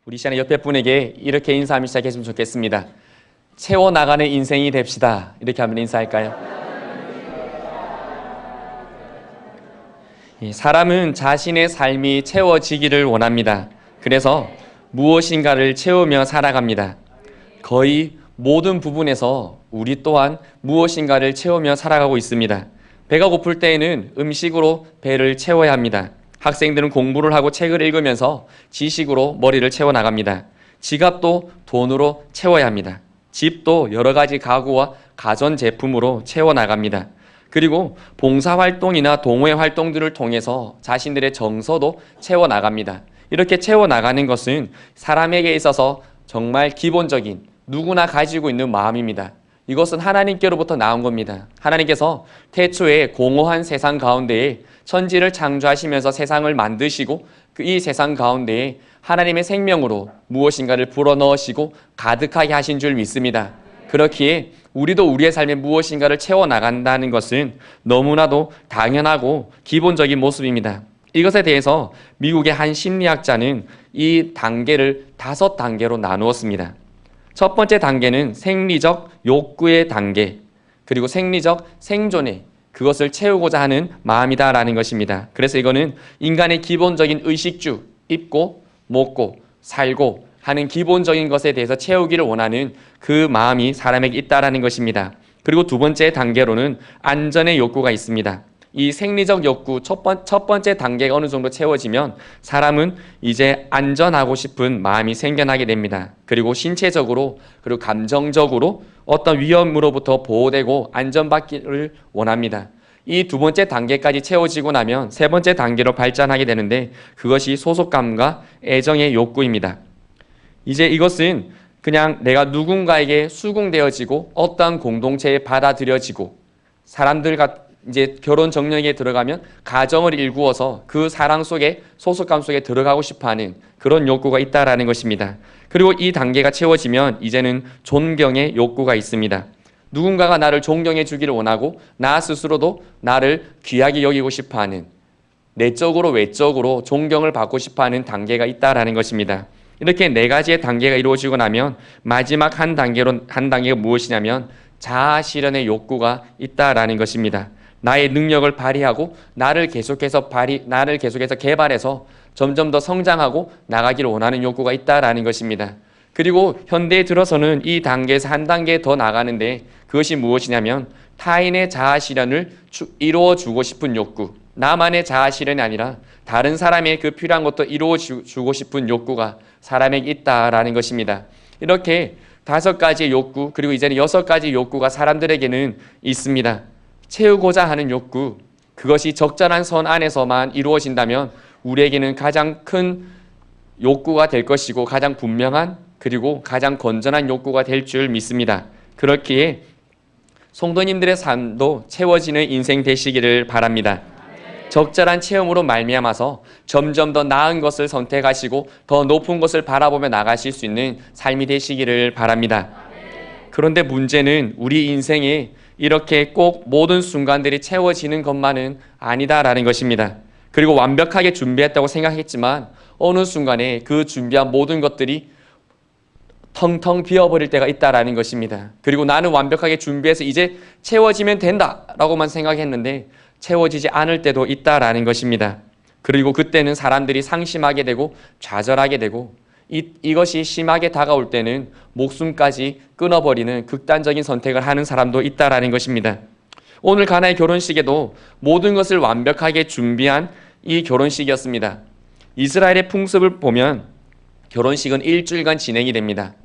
우리 시간에 옆에 분에게 이렇게 인사하며 시작했으면 좋겠습니다. 채워나가는 인생이 됩시다. 이렇게 하면 인사할까요? 사람은 자신의 삶이 채워지기를 원합니다. 그래서 무엇인가를 채우며 살아갑니다. 거의 모든 부분에서 우리 또한 무엇인가를 채우며 살아가고 있습니다. 배가 고플 때에는 음식으로 배를 채워야 합니다. 학생들은 공부를 하고 책을 읽으면서 지식으로 머리를 채워나갑니다. 지갑도 돈으로 채워야 합니다. 집도 여러 가지 가구와 가전제품으로 채워나갑니다. 그리고 봉사활동이나 동호회 활동들을 통해서 자신들의 정서도 채워나갑니다. 이렇게 채워나가는 것은 사람에게 있어서 정말 기본적인 누구나 가지고 있는 마음입니다. 이것은 하나님께로부터 나온 겁니다. 하나님께서 태초에 공허한 세상 가운데에 천지를 창조하시면서 세상을 만드시고 이 세상 가운데에 하나님의 생명으로 무엇인가를 불어넣으시고 가득하게 하신 줄 믿습니다. 그렇기에 우리도 우리의 삶에 무엇인가를 채워나간다는 것은 너무나도 당연하고 기본적인 모습입니다. 이것에 대해서 미국의 한 심리학자는 이 단계를 5단계로 나누었습니다. 첫 번째 단계는 생리적 욕구의 단계, 그리고 생리적 생존의 그것을 채우고자 하는 마음이다라는 것입니다. 그래서 이거는 인간의 기본적인 의식주, 입고, 먹고, 살고 하는 기본적인 것에 대해서 채우기를 원하는 그 마음이 사람에게 있다라는 것입니다. 그리고 두 번째 단계로는 안전의 욕구가 있습니다. 이 생리적 욕구 첫 번째 단계가 어느 정도 채워지면 사람은 이제 안전하고 싶은 마음이 생겨나게 됩니다. 그리고 신체적으로 그리고 감정적으로 어떤 위험으로부터 보호되고 안전받기를 원합니다. 이 두 번째 단계까지 채워지고 나면 세 번째 단계로 발전하게 되는데 그것이 소속감과 애정의 욕구입니다. 이제 이것은 그냥 내가 누군가에게 수긍되어지고 어떠한 공동체에 받아들여지고 사람들과 이제 결혼 정령에 들어가면 가정을 일구어서 그 사랑 속에 소속감 속에 들어가고 싶어하는 그런 욕구가 있다라는 것입니다. 그리고 이 단계가 채워지면 이제는 존경의 욕구가 있습니다. 누군가가 나를 존경해 주기를 원하고 나 스스로도 나를 귀하게 여기고 싶어하는 내적으로 외적으로 존경을 받고 싶어하는 단계가 있다라는 것입니다. 이렇게 네 가지의 단계가 이루어지고 나면 마지막 한 단계가 무엇이냐면 자아 실현의 욕구가 있다라는 것입니다. 나의 능력을 발휘하고 나를 계속해서 개발해서 점점 더 성장하고 나가기를 원하는 욕구가 있다라는 것입니다. 그리고 현대에 들어서는 이 단계에서 한 단계 더 나가는데 그것이 무엇이냐면 타인의 자아 실현을 이루어주고 싶은 욕구, 나만의 자아 실현이 아니라 다른 사람의 그 필요한 것도 이루어주고 싶은 욕구가 사람에게 있다라는 것입니다. 이렇게 5가지의 욕구, 그리고 이제는 6가지 욕구가 사람들에게는 있습니다. 채우고자 하는 욕구, 그것이 적절한 선 안에서만 이루어진다면 우리에게는 가장 큰 욕구가 될 것이고 가장 분명한 그리고 가장 건전한 욕구가 될 줄 믿습니다. 그렇기에 성도님들의 삶도 채워지는 인생 되시기를 바랍니다. 적절한 체험으로 말미암아서 점점 더 나은 것을 선택하시고 더 높은 것을 바라보며 나가실 수 있는 삶이 되시기를 바랍니다. 그런데 문제는 우리 인생에 이렇게 꼭 모든 순간들이 채워지는 것만은 아니다라는 것입니다. 그리고 완벽하게 준비했다고 생각했지만 어느 순간에 그 준비한 모든 것들이 텅텅 비어버릴 때가 있다라는 것입니다. 그리고 나는 완벽하게 준비해서 이제 채워지면 된다라고만 생각했는데 채워지지 않을 때도 있다라는 것입니다. 그리고 그때는 사람들이 상심하게 되고 좌절하게 되고 이것이 심하게 다가올 때는 목숨까지 끊어버리는 극단적인 선택을 하는 사람도 있다라는 것입니다. 오늘 가나의 결혼식에도 모든 것을 완벽하게 준비한 이 결혼식이었습니다. 이스라엘의 풍습을 보면 결혼식은 일주일간 진행이 됩니다.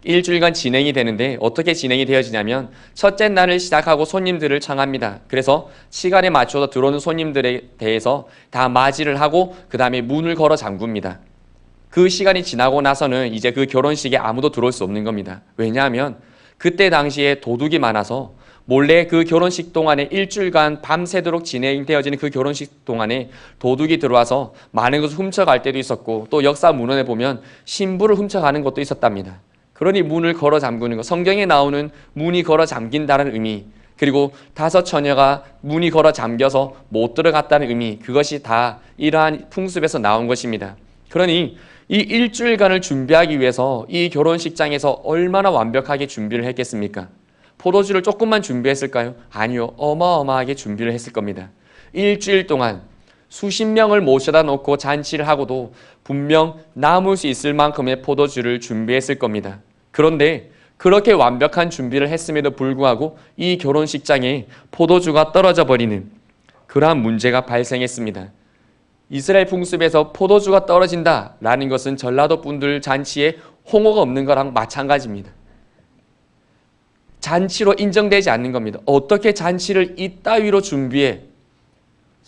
일주일간 진행이 되는데 어떻게 진행이 되어지냐면 첫째 날을 시작하고 손님들을 청합니다. 그래서 시간에 맞춰서 들어오는 손님들에 대해서 다 맞이를 하고 그 다음에 문을 걸어 잠굽니다. 그 시간이 지나고 나서는 이제 그 결혼식에 아무도 들어올 수 없는 겁니다. 왜냐하면 그때 당시에 도둑이 많아서 몰래 그 결혼식 동안에 일주일간 밤새도록 진행되어지는 그 결혼식 동안에 도둑이 들어와서 많은 것을 훔쳐갈 때도 있었고 또 역사 문헌에 보면 신부를 훔쳐가는 것도 있었답니다. 그러니 문을 걸어 잠그는 것, 성경에 나오는 문이 걸어 잠긴다는 의미, 그리고 5 처녀가 문이 걸어 잠겨서 못 들어갔다는 의미, 그것이 다 이러한 풍습에서 나온 것입니다. 그러니 이 일주일간을 준비하기 위해서 이 결혼식장에서 얼마나 완벽하게 준비를 했겠습니까? 포도주를 조금만 준비했을까요? 아니요. 어마어마하게 준비를 했을 겁니다. 일주일 동안 수십 명을 모셔다 놓고 잔치를 하고도 분명 남을 수 있을 만큼의 포도주를 준비했을 겁니다. 그런데 그렇게 완벽한 준비를 했음에도 불구하고 이 결혼식장에 포도주가 떨어져 버리는 그러한 문제가 발생했습니다. 이스라엘 풍습에서 포도주가 떨어진다라는 것은 전라도 분들 잔치에 홍어가 없는 거랑 마찬가지입니다. 잔치로 인정되지 않는 겁니다. 어떻게 잔치를 이따위로 준비해?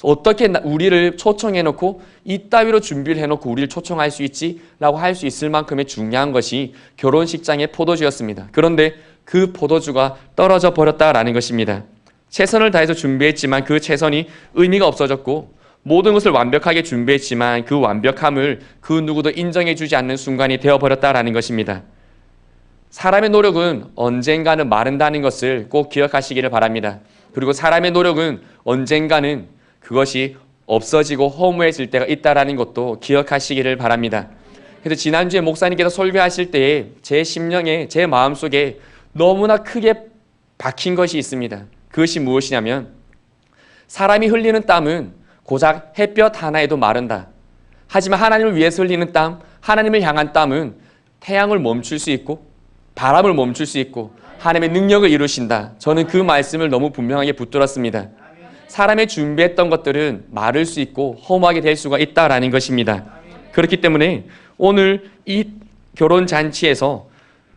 어떻게 우리를 초청해놓고 이따위로 준비를 해놓고 우리를 초청할 수 있지? 라고 할 수 있을 만큼의 중요한 것이 결혼식장의 포도주였습니다. 그런데 그 포도주가 떨어져 버렸다라는 것입니다. 최선을 다해서 준비했지만 그 최선이 의미가 없어졌고 모든 것을 완벽하게 준비했지만 그 완벽함을 그 누구도 인정해주지 않는 순간이 되어버렸다라는 것입니다. 사람의 노력은 언젠가는 마른다는 것을 꼭 기억하시기를 바랍니다. 그리고 사람의 노력은 언젠가는 그것이 없어지고 허무해질 때가 있다는 것도 기억하시기를 바랍니다. 그래서 지난주에 목사님께서 설교하실 때에 제 심령에 제 마음속에 너무나 크게 박힌 것이 있습니다. 그것이 무엇이냐면 사람이 흘리는 땀은 고작 햇볕 하나에도 마른다. 하지만 하나님을 위해서 흘리는 땀, 하나님을 향한 땀은 태양을 멈출 수 있고 바람을 멈출 수 있고 하나님의 능력을 이루신다. 저는 그 말씀을 너무 분명하게 붙들었습니다. 사람의 준비했던 것들은 마를 수 있고 허무하게 될 수가 있다라는 것입니다. 그렇기 때문에 오늘 이 결혼 잔치에서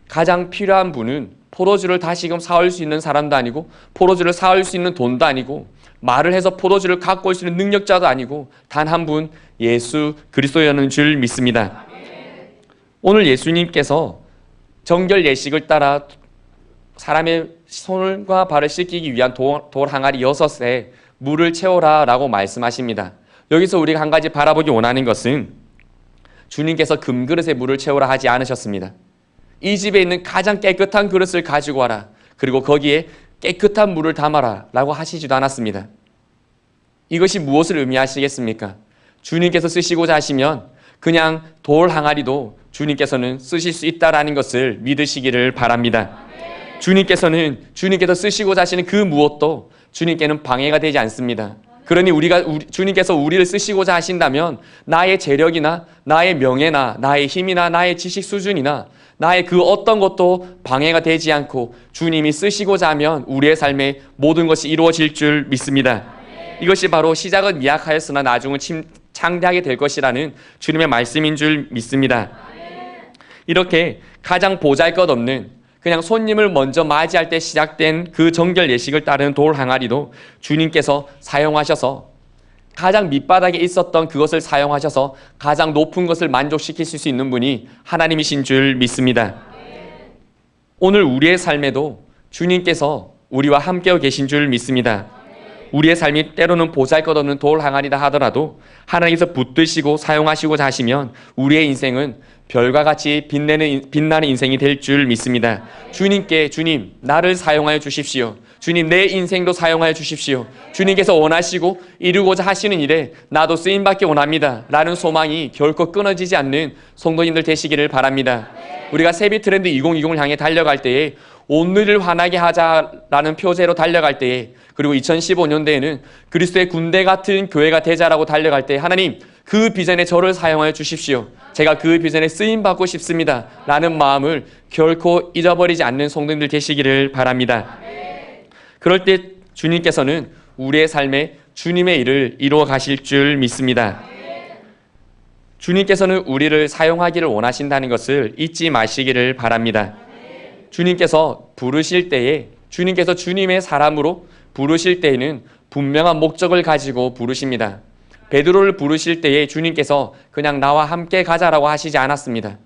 가장 필요한 분은 포도주를 다시금 사올 수 있는 사람도 아니고 포도주를 사올 수 있는 돈도 아니고 말을 해서 포도주를 갖고 올 수 있는 능력자도 아니고 단 한 분 예수 그리스도였는 줄 믿습니다. 오늘 예수님께서 정결 예식을 따라 사람의 손과 발을 씻기기 위한 돌 항아리 6에 물을 채워라 라고 말씀하십니다. 여기서 우리가 한 가지 바라보기 원하는 것은 주님께서 금그릇에 물을 채우라 하지 않으셨습니다. 이 집에 있는 가장 깨끗한 그릇을 가지고 와라. 그리고 거기에 깨끗한 물을 담아라 라고 하시지도 않았습니다. 이것이 무엇을 의미하시겠습니까? 주님께서 쓰시고자 하시면 그냥 돌 항아리도 주님께서는 쓰실 수 있다는 것을 믿으시기를 바랍니다. 주님께서 쓰시고자 하시는 그 무엇도 주님께는 방해가 되지 않습니다. 그러니 주님께서 우리를 쓰시고자 하신다면 나의 재력이나 나의 명예나 나의 힘이나 나의 지식 수준이나 나의 그 어떤 것도 방해가 되지 않고 주님이 쓰시고자 하면 우리의 삶에 모든 것이 이루어질 줄 믿습니다. 이것이 바로 시작은 미약하였으나 나중은 창대하게 될 것이라는 주님의 말씀인 줄 믿습니다. 이렇게 가장 보잘것없는 그냥 손님을 먼저 맞이할 때 시작된 그 정결 예식을 따르는 돌 항아리도 주님께서 사용하셔서 가장 밑바닥에 있었던 그것을 사용하셔서 가장 높은 것을 만족시키실 수 있는 분이 하나님이신 줄 믿습니다. 오늘 우리의 삶에도 주님께서 우리와 함께하고 계신 줄 믿습니다. 우리의 삶이 때로는 보잘것없는 돌 항아리다 하더라도 하나님께서 붙드시고 사용하시고자 하시면 우리의 인생은 별과 같이 빛나는 인생이 될 줄 믿습니다. 주님 나를 사용하여 주십시오. 주님 내 인생도 사용하여 주십시오. 주님께서 원하시고 이루고자 하시는 일에 나도 쓰임받기 원합니다 라는 소망이 결코 끊어지지 않는 성도님들 되시기를 바랍니다. 우리가 세비트렌드 2020을 향해 달려갈 때에 오늘을 환하게 하자라는 표제로 달려갈 때에 그리고 2015년대에는 그리스도의 군대 같은 교회가 되자라고 달려갈 때 하나님 그 비전에 저를 사용하여 주십시오. 제가 그 비전에 쓰임받고 싶습니다 라는 마음을 결코 잊어버리지 않는 성도님들 되시기를 바랍니다. 그럴 때 주님께서는 우리의 삶에 주님의 일을 이루어 가실 줄 믿습니다. 주님께서는 우리를 사용하기를 원하신다는 것을 잊지 마시기를 바랍니다. 주님께서 부르실 때에 주님께서 주님의 사람으로 부르실 때에는 분명한 목적을 가지고 부르십니다. 베드로를 부르실 때에 주님께서 그냥 나와 함께 가자라고 하시지 않았습니다.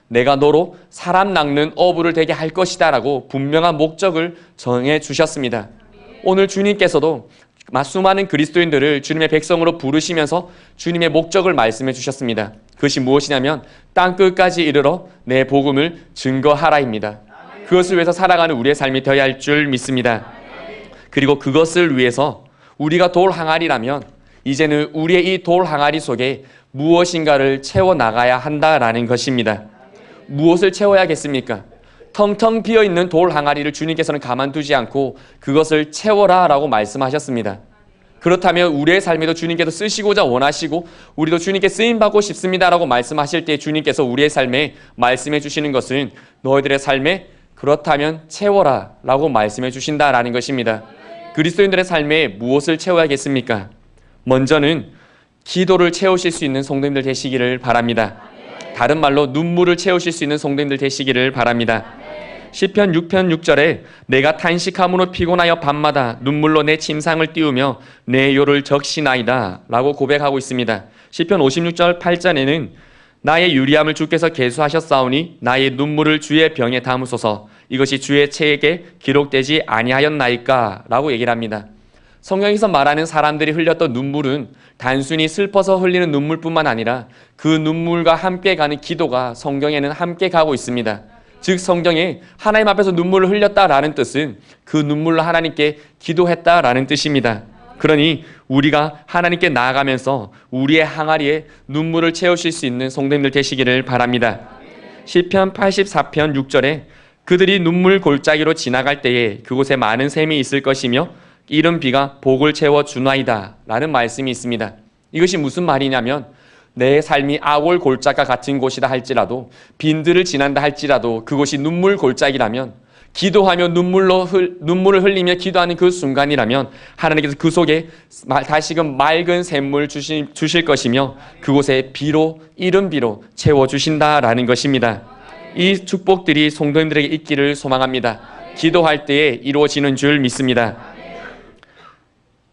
내가 너로 사람 낚는 어부를 되게 할 것이다 라고 분명한 목적을 정해 주셨습니다. 오늘 주님께서도 수많은 그리스도인들을 주님의 백성으로 부르시면서 주님의 목적을 말씀해 주셨습니다. 그것이 무엇이냐면 땅끝까지 이르러 내 복음을 증거하라입니다. 그것을 위해서 살아가는 우리의 삶이 되어야 할 줄 믿습니다. 그리고 그것을 위해서 우리가 돌 항아리라면 이제는 우리의 이 돌 항아리 속에 무엇인가를 채워나가야 한다라는 것입니다. 무엇을 채워야겠습니까? 텅텅 비어있는 돌 항아리를 주님께서는 가만두지 않고 그것을 채워라 라고 말씀하셨습니다. 그렇다면 우리의 삶에도 주님께서 쓰시고자 원하시고 우리도 주님께 쓰임받고 싶습니다 라고 말씀하실 때 주님께서 우리의 삶에 말씀해 주시는 것은 너희들의 삶에 그렇다면 채워라 라고 말씀해 주신다라는 것입니다. 그리스도인들의 삶에 무엇을 채워야겠습니까? 먼저는 기도를 채우실 수 있는 성도님들 되시기를 바랍니다. 다른 말로 눈물을 채우실 수 있는 성도님들 되시기를 바랍니다. 시편 6편 6절에 내가 탄식함으로 피곤하여 밤마다 눈물로 내 침상을 띄우며 내 요를 적시나이다 라고 고백하고 있습니다. 시편 56절 8절에는 나의 유리함을 주께서 계수하셨사오니 나의 눈물을 주의 병에 담으소서 이것이 주의 책에 기록되지 아니하였나이까 라고 얘기를 합니다. 성경에서 말하는 사람들이 흘렸던 눈물은 단순히 슬퍼서 흘리는 눈물뿐만 아니라 그 눈물과 함께 가는 기도가 성경에는 함께 가고 있습니다. 즉 성경에 하나님 앞에서 눈물을 흘렸다라는 뜻은 그 눈물로 하나님께 기도했다라는 뜻입니다. 그러니 우리가 하나님께 나아가면서 우리의 항아리에 눈물을 채우실 수 있는 성도님들 되시기를 바랍니다. 시편 84편 6절에 그들이 눈물 골짜기로 지나갈 때에 그곳에 많은 샘이 있을 것이며 이른 비가 복을 채워 주나이다 라는 말씀이 있습니다. 이것이 무슨 말이냐면 내 삶이 아골 골짜기와 같은 곳이다 할지라도 빈들을 지난다 할지라도 그곳이 눈물 골짜기라면 기도하며 눈물을 흘리며 기도하는 그 순간이라면 하나님께서 그 속에 다시금 맑은 샘물 주실 것이며 그곳에 비로 이른 비로 채워주신다라는 것입니다. 이 축복들이 성도님들에게 있기를 소망합니다. 기도할 때에 이루어지는 줄 믿습니다.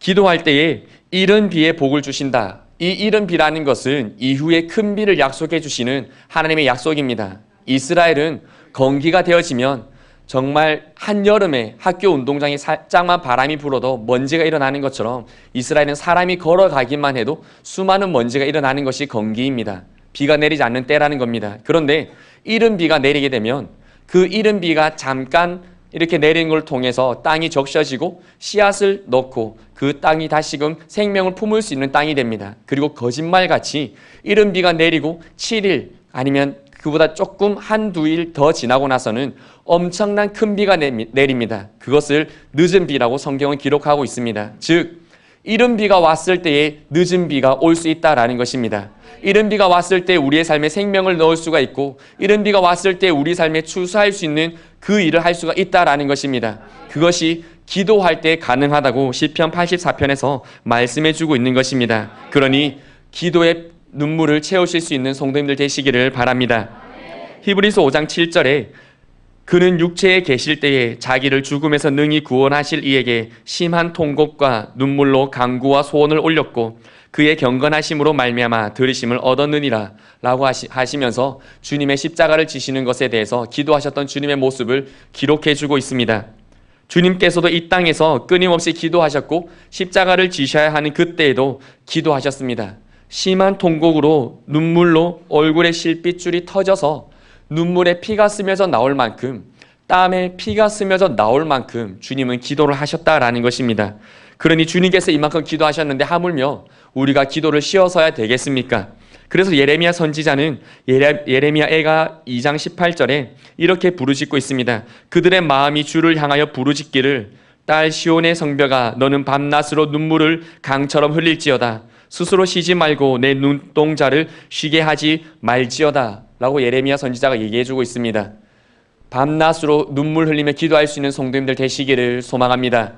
기도할 때에 이른 비에 복을 주신다. 이 이른 비라는 것은 이후에 큰 비를 약속해 주시는 하나님의 약속입니다. 이스라엘은 건기가 되어지면 정말 한여름에 학교 운동장에 살짝만 바람이 불어도 먼지가 일어나는 것처럼 이스라엘은 사람이 걸어가기만 해도 수많은 먼지가 일어나는 것이 건기입니다. 비가 내리지 않는 때라는 겁니다. 그런데 이른 비가 내리게 되면 그 이른 비가 잠깐 이렇게 내리는 걸 통해서 땅이 적셔지고 씨앗을 넣고 그 땅이 다시금 생명을 품을 수 있는 땅이 됩니다. 그리고 거짓말같이 이른 비가 내리고 7일 아니면 그보다 조금 한두 일 더 지나고 나서는 엄청난 큰 비가 내립니다. 그것을 늦은 비라고 성경은 기록하고 있습니다. 즉 이른 비가 왔을 때에 늦은 비가 올 수 있다라는 것입니다. 이른 비가 왔을 때 우리의 삶에 생명을 넣을 수가 있고 이른 비가 왔을 때 우리 삶에 추수할 수 있는 그 일을 할 수가 있다라는 것입니다. 그것이 기도할 때 가능하다고 시편 84편에서 말씀해 주고 있는 것입니다. 그러니 기도의 눈물을 채우실 수 있는 성도님들 되시기를 바랍니다. 히브리서 5장 7절에 그는 육체에 계실 때에 자기를 죽음에서 능히 구원하실 이에게 심한 통곡과 눈물로 간구와 소원을 올렸고 그의 경건하심으로 말미암아 들으심을 얻었느니라 라고 하시면서 주님의 십자가를 지시는 것에 대해서 기도하셨던 주님의 모습을 기록해 주고 있습니다. 주님께서도 이 땅에서 끊임없이 기도하셨고 십자가를 지셔야 하는 그때에도 기도하셨습니다. 심한 통곡으로 눈물로 얼굴에 실핏줄이 터져서 눈물에 피가 스며져 나올 만큼 땀에 피가 스며져 나올 만큼 주님은 기도를 하셨다라는 것입니다. 그러니 주님께서 이만큼 기도하셨는데 하물며 우리가 기도를 쉬어서야 되겠습니까? 그래서 예레미야 선지자는 예레미야 애가 2장 18절에 이렇게 부르짖고 있습니다. 그들의 마음이 주를 향하여 부르짖기를 딸 시온의 성벽아 너는 밤낮으로 눈물을 강처럼 흘릴지어다. 스스로 쉬지 말고 내 눈동자를 쉬게 하지 말지어다 라고 예레미야 선지자가 얘기해주고 있습니다. 밤낮으로 눈물 흘리며 기도할 수 있는 성도님들 되시기를 소망합니다.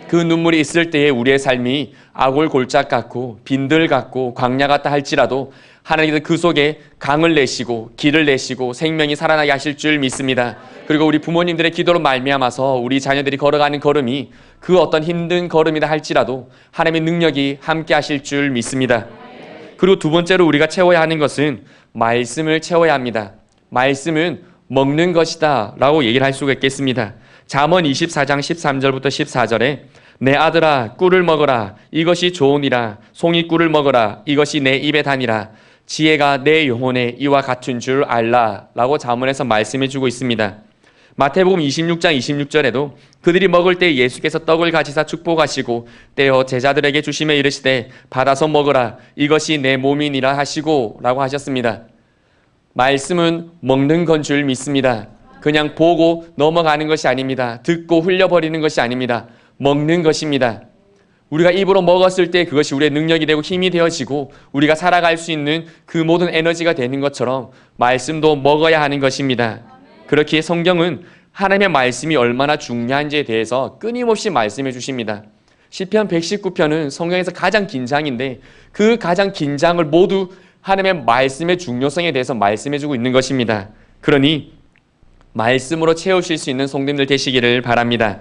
그 눈물이 있을 때에 우리의 삶이 아골 골짝 같고 빈들 같고 광야 같다 할지라도 하나님께서 그 속에 강을 내시고 길을 내시고 생명이 살아나게 하실 줄 믿습니다. 그리고 우리 부모님들의 기도로 말미암아서 우리 자녀들이 걸어가는 걸음이 그 어떤 힘든 걸음이다 할지라도 하나님의 능력이 함께 하실 줄 믿습니다. 그리고 두 번째로 우리가 채워야 하는 것은 말씀을 채워야 합니다. 말씀은 먹는 것이다 라고 얘기를 할 수가 있겠습니다. 잠언 24장 13절부터 14절에 내 아들아 꿀을 먹어라 이것이 좋으니라 송이 꿀을 먹어라 이것이 내 입에 다니라 지혜가 내 영혼에 이와 같은 줄 알라 라고 잠언에서 말씀해 주고 있습니다. 마태복음 26장 26절에도 그들이 먹을 때 예수께서 떡을 가지사 축복하시고 떼어 제자들에게 주시며 이르시되 받아서 먹으라 이것이 내 몸이니라 하시고 라고 하셨습니다. 말씀은 먹는 건 줄 믿습니다. 그냥 보고 넘어가는 것이 아닙니다. 듣고 흘려버리는 것이 아닙니다. 먹는 것입니다. 우리가 입으로 먹었을 때 그것이 우리의 능력이 되고 힘이 되어지고 우리가 살아갈 수 있는 그 모든 에너지가 되는 것처럼 말씀도 먹어야 하는 것입니다. 그렇기에 성경은 하나님의 말씀이 얼마나 중요한지에 대해서 끊임없이 말씀해 주십니다. 시편 119편은 성경에서 가장 긴 장인데 그 가장 긴 장을 모두 하나님의 말씀의 중요성에 대해서 말씀해 주고 있는 것입니다. 그러니 말씀으로 채우실 수 있는 성도님들 되시기를 바랍니다.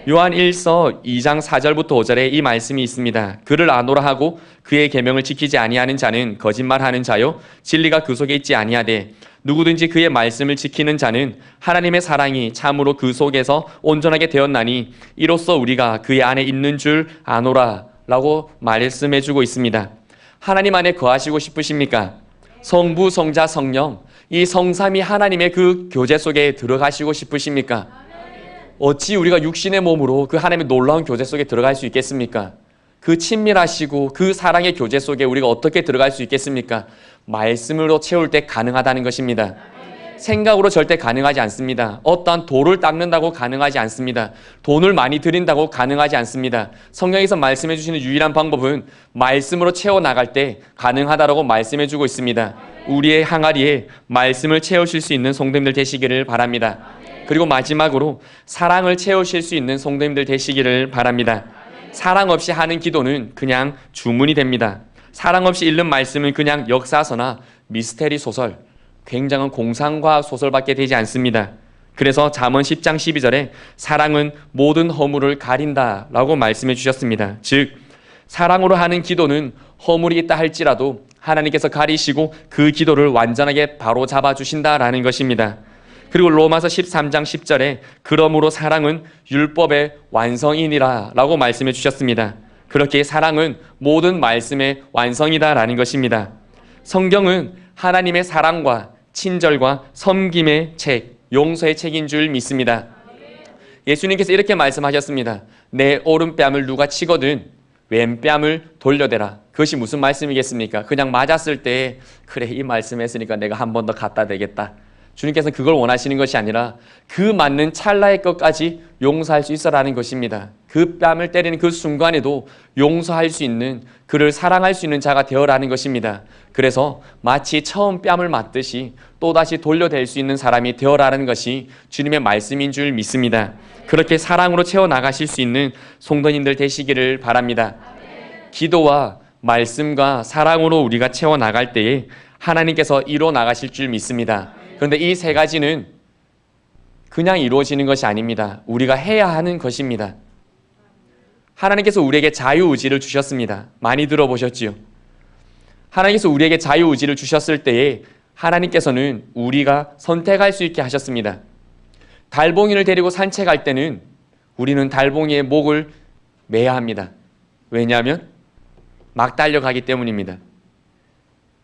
요한 1서 2장 4절부터 5절에 이 말씀이 있습니다. 그를 아노라 하고 그의 계명을 지키지 아니하는 자는 거짓말하는 자요 진리가 그 속에 있지 아니하되 누구든지 그의 말씀을 지키는 자는 하나님의 사랑이 참으로 그 속에서 온전하게 되었나니 이로써 우리가 그의 안에 있는 줄 아노라 라고 말씀해 주고 있습니다. 하나님 안에 거하시고 싶으십니까? 성부, 성자, 성령 이 성삼위 하나님의 그 교제 속에 들어가시고 싶으십니까? 어찌 우리가 육신의 몸으로 그 하나님의 놀라운 교제 속에 들어갈 수 있겠습니까? 그 친밀하시고 그 사랑의 교제 속에 우리가 어떻게 들어갈 수 있겠습니까? 말씀으로 채울 때 가능하다는 것입니다. 생각으로 절대 가능하지 않습니다. 어떠한 돌을 닦는다고 가능하지 않습니다. 돈을 많이 들인다고 가능하지 않습니다. 성경에서 말씀해 주시는 유일한 방법은 말씀으로 채워나갈 때 가능하다라고 말씀해 주고 있습니다. 우리의 항아리에 말씀을 채우실 수 있는 성도님들 되시기를 바랍니다. 그리고 마지막으로 사랑을 채우실 수 있는 성도님들 되시기를 바랍니다. 사랑 없이 하는 기도는 그냥 주문이 됩니다. 사랑 없이 읽는 말씀은 그냥 역사서나 미스테리 소설, 굉장한 공상과학 소설밖에 되지 않습니다. 그래서 잠언 10장 12절에 사랑은 모든 허물을 가린다 라고 말씀해 주셨습니다. 즉 사랑으로 하는 기도는 허물이 있다 할지라도 하나님께서 가리시고 그 기도를 완전하게 바로 잡아주신다라는 것입니다. 그리고 로마서 13장 10절에 그러므로 사랑은 율법의 완성이니라 라고 말씀해 주셨습니다. 그렇게 사랑은 모든 말씀의 완성이다라는 것입니다. 성경은 하나님의 사랑과 친절과 섬김의 책, 용서의 책인 줄 믿습니다. 예수님께서 이렇게 말씀하셨습니다. 내 오른뺨을 누가 치거든 왼뺨을 돌려대라. 그것이 무슨 말씀이겠습니까? 그냥 맞았을 때 그래 이 말씀했으니까 내가 한 번 더 갖다 대겠다. 주님께서는 그걸 원하시는 것이 아니라 그 맞는 찰나의 것까지 용서할 수 있어라는 것입니다. 그 뺨을 때리는 그 순간에도 용서할 수 있는, 그를 사랑할 수 있는 자가 되어라는 것입니다. 그래서 마치 처음 뺨을 맞듯이 또다시 돌려댈 수 있는 사람이 되어라는 것이 주님의 말씀인 줄 믿습니다. 그렇게 사랑으로 채워나가실 수 있는 성도님들 되시기를 바랍니다. 기도와 말씀과 사랑으로 우리가 채워나갈 때에 하나님께서 이루어 나가실 줄 믿습니다. 그런데 이 세 가지는 그냥 이루어지는 것이 아닙니다. 우리가 해야 하는 것입니다. 하나님께서 우리에게 자유의지를 주셨습니다. 많이 들어보셨지요? 하나님께서 우리에게 자유의지를 주셨을 때에 하나님께서는 우리가 선택할 수 있게 하셨습니다. 달봉이를 데리고 산책할 때는 우리는 달봉이의 목을 매야 합니다. 왜냐하면 막 달려가기 때문입니다.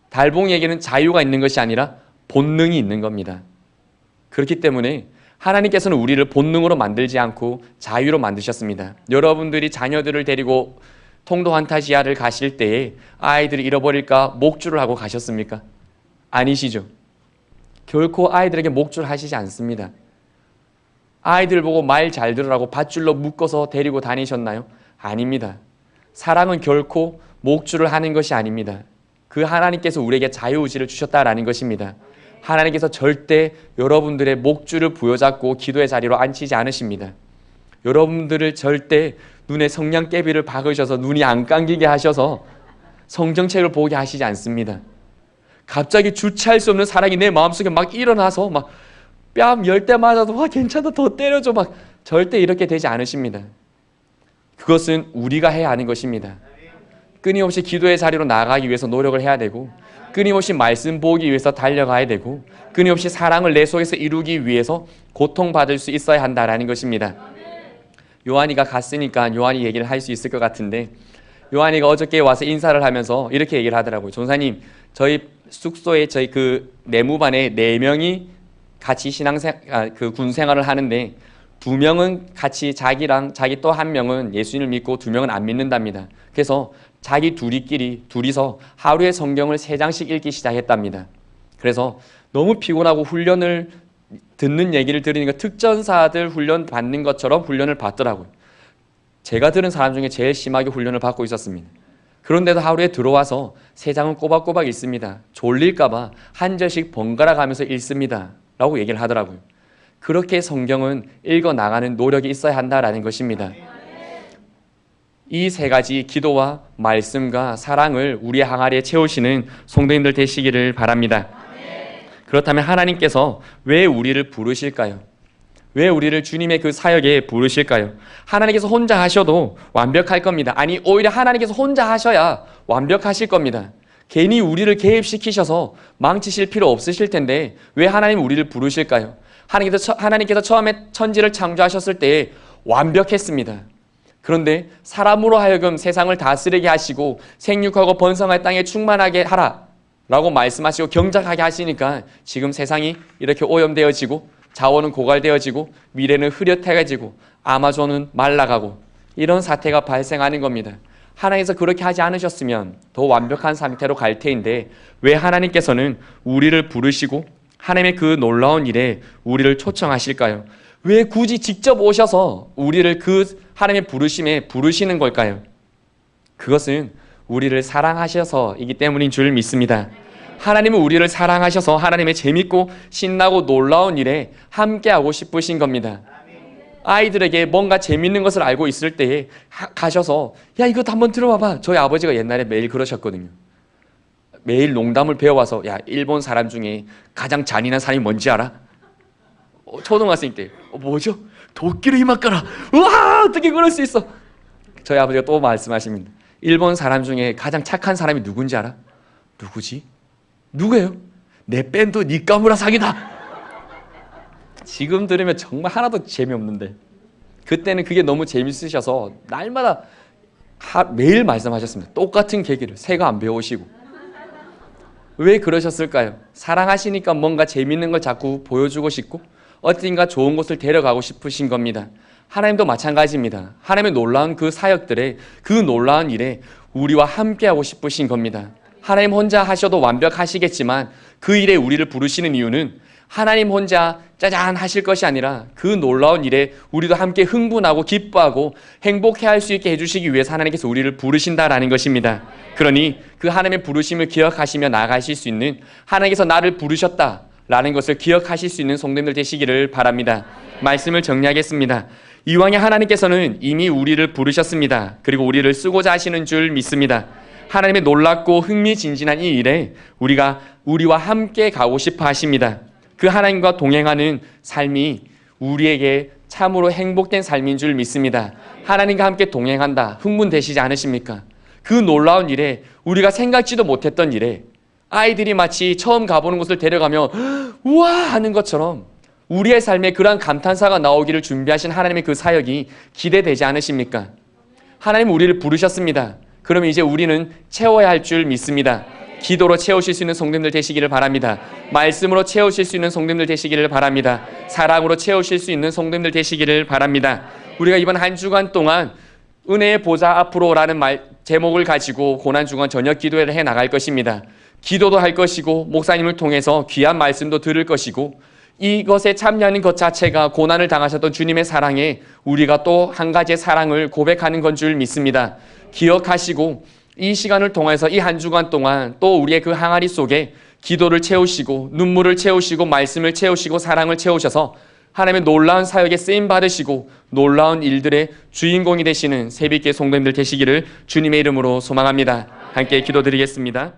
달봉이에게는 자유가 있는 것이 아니라 본능이 있는 겁니다. 그렇기 때문에 하나님께서는 우리를 본능으로 만들지 않고 자유로 만드셨습니다. 여러분들이 자녀들을 데리고 통도 환타지아를 가실 때에 아이들이 잃어버릴까 목줄을 하고 가셨습니까? 아니시죠. 결코 아이들에게 목줄 하시지 않습니다. 아이들 보고 말 잘 들으라고 밧줄로 묶어서 데리고 다니셨나요? 아닙니다. 사랑은 결코 목줄을 하는 것이 아닙니다. 그 하나님께서 우리에게 자유의지를 주셨다라는 것입니다. 하나님께서 절대 여러분들의 목줄을 부여잡고 기도의 자리로 앉히지 않으십니다. 여러분들을 절대 눈에 성냥개비를 박으셔서 눈이 안 감기게 하셔서 성경책을 보게 하시지 않습니다. 갑자기 주체할 수 없는 사랑이 내 마음속에 막 일어나서 막 뺨 10대 맞아도 와 괜찮다 더 때려줘 막 절대 이렇게 되지 않으십니다. 그것은 우리가 해야 하는 것입니다. 끊임없이 기도의 자리로 나아가기 위해서 노력을 해야 되고 끊임없이 말씀 보기 위해서 달려가야 되고 끊임없이 사랑을 내 속에서 이루기 위해서 고통받을 수 있어야 한다라는 것입니다. 요한이가 갔으니까 요한이 얘기를 할 수 있을 것 같은데 요한이가 어저께 와서 인사를 하면서 이렇게 얘기를 하더라고요. 전사님 저희 숙소에 저희 그 내무반에 4명이 같이 군 생활을 하는데 2명은 같이 자기 또 한 명은 예수님을 믿고 2명은 안 믿는답니다. 그래서 자기 둘이서 하루에 성경을 3장씩 읽기 시작했답니다. 그래서 너무 피곤하고 훈련을 듣는 얘기를 들으니까 특전사들 훈련 받는 것처럼 훈련을 받더라고요. 제가 들은 사람 중에 제일 심하게 훈련을 받고 있었습니다. 그런데도 하루에 들어와서 3장은 꼬박꼬박 읽습니다. 졸릴까봐 한 절씩 번갈아 가면서 읽습니다. 라고 얘기를 하더라고요. 그렇게 성경은 읽어나가는 노력이 있어야 한다라는 것입니다. 이 3가지 기도와 말씀과 사랑을 우리의 항아리에 채우시는 성도님들 되시기를 바랍니다. 그렇다면 하나님께서 왜 우리를 부르실까요? 왜 우리를 주님의 그 사역에 부르실까요? 하나님께서 혼자 하셔도 완벽할 겁니다. 아니, 오히려 하나님께서 혼자 하셔야 완벽하실 겁니다. 괜히 우리를 개입시키셔서 망치실 필요 없으실 텐데 왜 하나님 우리를 부르실까요? 하나님께서 처음에 천지를 창조하셨을 때 완벽했습니다. 그런데 사람으로 하여금 세상을 다스리게 하시고 생육하고 번성할 땅에 충만하게 하라 라고 말씀하시고 경작하게 하시니까 지금 세상이 이렇게 오염되어지고 자원은 고갈되어지고 미래는 흐릿해지고 아마존은 말라가고 이런 사태가 발생하는 겁니다. 하나님께서 그렇게 하지 않으셨으면 더 완벽한 상태로 갈 테인데 왜 하나님께서는 우리를 부르시고 하나님의 그 놀라운 일에 우리를 초청하실까요? 왜 굳이 직접 오셔서 우리를 그 하나님의 부르심에 부르시는 걸까요? 그것은 우리를 사랑하셔서이기 때문인 줄 믿습니다. 하나님은 우리를 사랑하셔서 하나님의 재밌고 신나고 놀라운 일에 함께하고 싶으신 겁니다. 아이들에게 뭔가 재밌는 것을 알고 있을 때에 가셔서 야 이것도 한번 들어봐봐. 저희 아버지가 옛날에 매일 그러셨거든요. 매일 농담을 배워와서 야 일본 사람 중에 가장 잔인한 사람이 뭔지 알아? 초등학생 때 뭐죠? 도끼를 이만까라. 우와 어떻게 그럴 수 있어? 저희 아버지가 또 말씀하십니다. 일본 사람 중에 가장 착한 사람이 누군지 알아? 누구지? 누구예요? 내 밴드 니까무라 사기다. 지금 들으면 정말 하나도 재미없는데 그때는 그게 너무 재밌으셔서 날마다 매일 말씀하셨습니다. 똑같은 계기를 새가 안 배우시고. 왜 그러셨을까요? 사랑하시니까 뭔가 재밌는 걸 자꾸 보여주고 싶고 어딘가 좋은 곳을 데려가고 싶으신 겁니다. 하나님도 마찬가지입니다. 하나님의 놀라운 그 사역들에 그 놀라운 일에 우리와 함께하고 싶으신 겁니다. 하나님 혼자 하셔도 완벽하시겠지만 그 일에 우리를 부르시는 이유는 하나님 혼자 짜잔 하실 것이 아니라 그 놀라운 일에 우리도 함께 흥분하고 기뻐하고 행복해할 수 있게 해주시기 위해서 하나님께서 우리를 부르신다라는 것입니다. 그러니 그 하나님의 부르심을 기억하시며 나아가실 수 있는 하나님께서 나를 부르셨다라는 것을 기억하실 수 있는 성도님들 되시기를 바랍니다. 말씀을 정리하겠습니다. 이왕에 하나님께서는 이미 우리를 부르셨습니다. 그리고 우리를 쓰고자 하시는 줄 믿습니다. 하나님의 놀랍고 흥미진진한 이 일에 우리와 함께 가고 싶어 하십니다. 그 하나님과 동행하는 삶이 우리에게 참으로 행복된 삶인 줄 믿습니다. 하나님과 함께 동행한다. 흥분되시지 않으십니까? 그 놀라운 일에 우리가 생각지도 못했던 일에 아이들이 마치 처음 가보는 곳을 데려가며 우와 하는 것처럼 우리의 삶에 그러한 감탄사가 나오기를 준비하신 하나님의 그 사역이 기대되지 않으십니까? 하나님 우리를 부르셨습니다. 그러면 이제 우리는 채워야 할 줄 믿습니다. 기도로 채우실 수 있는 성도님들 되시기를 바랍니다. 말씀으로 채우실 수 있는 성도님들 되시기를 바랍니다. 사랑으로 채우실 수 있는 성도님들 되시기를 바랍니다. 우리가 이번 한 주간 동안 은혜의 보좌 앞으로라는 제목을 가지고 고난주간 저녁 기도회를 해 나갈 것입니다. 기도도 할 것이고 목사님을 통해서 귀한 말씀도 들을 것이고 이것에 참여하는 것 자체가 고난을 당하셨던 주님의 사랑에 우리가 또 한 가지의 사랑을 고백하는 건 줄 믿습니다. 기억하시고 이 시간을 통해서 이 한 주간 동안 또 우리의 그 항아리 속에 기도를 채우시고 눈물을 채우시고 말씀을 채우시고 사랑을 채우셔서 하나님의 놀라운 사역에 쓰임 받으시고 놀라운 일들의 주인공이 되시는 새벽의 성도님들 되시기를 주님의 이름으로 소망합니다. 함께 기도드리겠습니다.